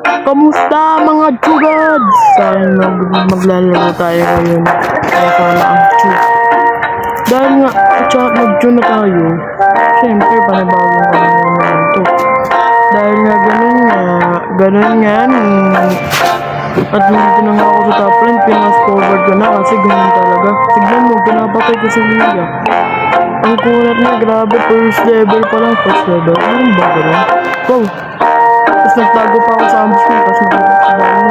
Kamusta mga chugads? Dahil maglalaro tayo ngayon. Kaya sana ang chug. Dahil nga, mag-chug na tayo. Siyempre, panibagong kami naman ito. Dahil nga, ganun nga. At nandito na nga ako sa top line, pinas forward ko na kasi ganun talaga. Tignan mo, pinapatay ko si Mia. Ang kunat na, grabe, first level pa lang, first level. Anong ba ganun? Wow! Tapos nagtago pa ako sa ambush ko, tapos nakita sa bawal.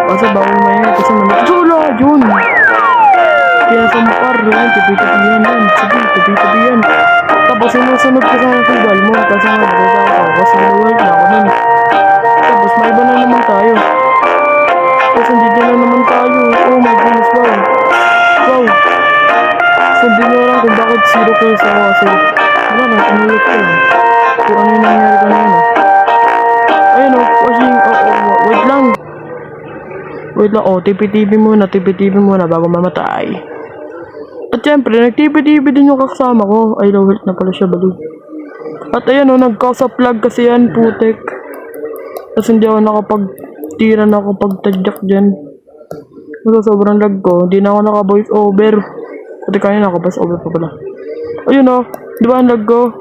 Kasi bawal mayan, kasi manitula, yun! Kaya sa mukar, yan, tipi-tipi yan. Sige, tipi-tipi yan. Tapos sinusunod ko sa sugal mo, kasi nagdasa ako, kasi naluwag na ako nun. Tapos may iba na naman tayo. Tapos nandito na naman tayo. Oh my goodness, wow. Wow. So hindi nyo lang kung bakit 0 kills ako kasi wala na, inulit ko lang. Kung ano yung nangyari kanina. Ayun o, wait lang. Wait lang, tipi-tipi muna bago mamatay. At syempre, nag-tipi-tipi din yung kasama ko. Ay, low health na pala siya, bali. At ayun o, nag-cause of lag kasi yan, putek. Tapos hindi ako nakapag-tira na ako pag-tadyak dyan. Kasi sobrang lag ko, hindi na ako naka-voice over. Pati kaya naka-voice over pa pala. Ayun o, di ba ang lag ko?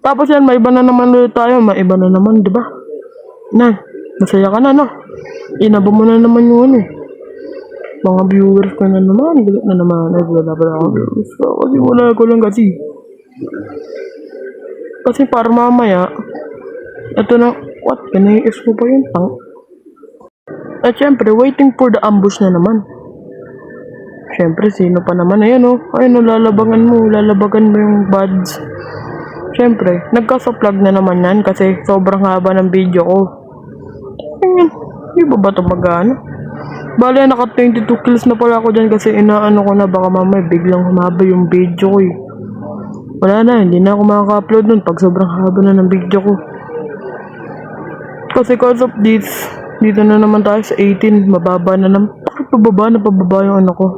Tapos yan, may iba na naman ulit tayo. May iba na naman, di ba? Na, masaya ka na, no? Inaba mo na naman yung ano. Mga viewers ko na naman. Galit na naman. Ay, wala pa ako viewers ko. Kasi wala ko lang kasi. Kasi para mamaya, ito na, what? Kinaiis ko pa yun, tang. At syempre, waiting for the ambush na naman. Syempre, sino pa naman? Ayan o. Ayun o, lalabagan mo yung buds. Syempre, nagka-vlog na naman yan kasi sobrang haba ng video ko. Hindi ba ito mag-ano? Bale, naka 22 kills na pala ako dyan kasi inaano ko na baka mamaya biglang humaba yung video ko eh. Wala na, hindi na ako makaka-upload nun pag sobrang haba na ng video ko. Kasi cause of this, dito na naman tayo sa 18, mababa na naman. Bakit pababa yung ano ko?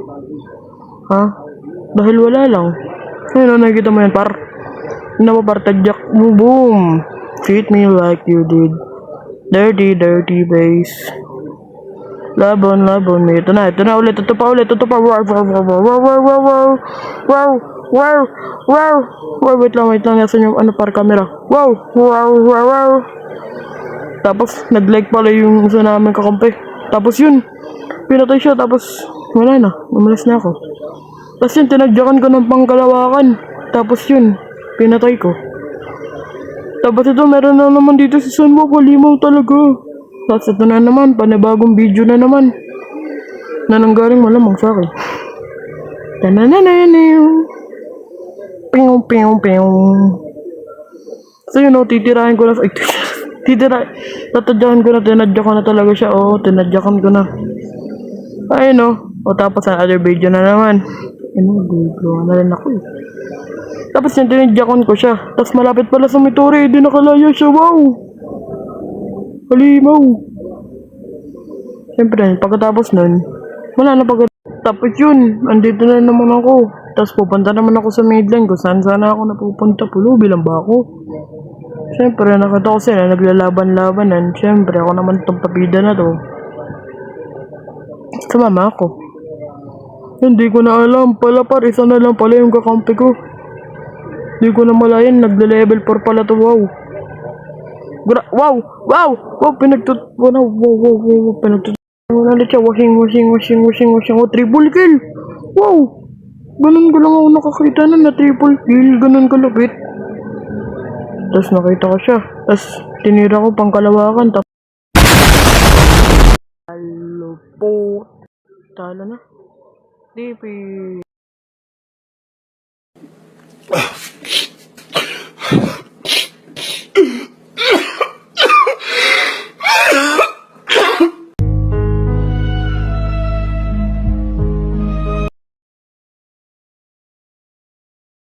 Ha? Dahil wala lang. Ayun, nakikita mo yan, par. Napapartadyak mo, boom. Treat me like you did. Dirty base. Labon. Ito na ulit. Ito pa. Wow. Wait lang. Nasaan yung ano par camera? Wow. Tapos, nag-like pala yung isa namin kakampi. Tapos yun, pinatay siya. Tapos, wala na. Umalis na ako. Tapos yun, tinadyakan ko ng pangkalawakan. Tapos yun, pinatay ko. Tapos ito, meron na naman dito si Sunwo. Kalimaw talaga. Tapos ito na naman, panibagong video na naman. Na nanggaling malamang sa akin. Tananananew. Pew. So yun o, titirahin ko na. Tatadyakan ko na, tinadyakan na talaga siya. Tinadyakan ko na. Ayun o. Tapos ang other video na naman. Gulo na rin ako eh. Tapos yung tinadyakan ko siya. Tapos malapit pala sa Mitore, di nakalaya siya. Wow! Halimaw! Siyempre, pagkatapos nun, wala na Tapos yun, andito na naman ako. Tapos pupunta naman ako sa Midland kung saan sana ako napupunta. Pulubi lang ba ako? Siyempre, nakita ko sila, naglalaban-labanan. Siyempre, ako naman itong pabida na to. Sumama ako. Hindi ko na alam pala par, isa na lang pala yung kakampi ko. Hindi ko na malayan, nagle-level 4 pala to, wow. Wow, pinagtut. Wala ulit siya, washing. Triple kill. Wow, ganun ko lang ako nakakita na triple kill, ganun kalapit. Tapos nakita ko siya, tapos tinira ko pangkalawakan. Talo na. DP.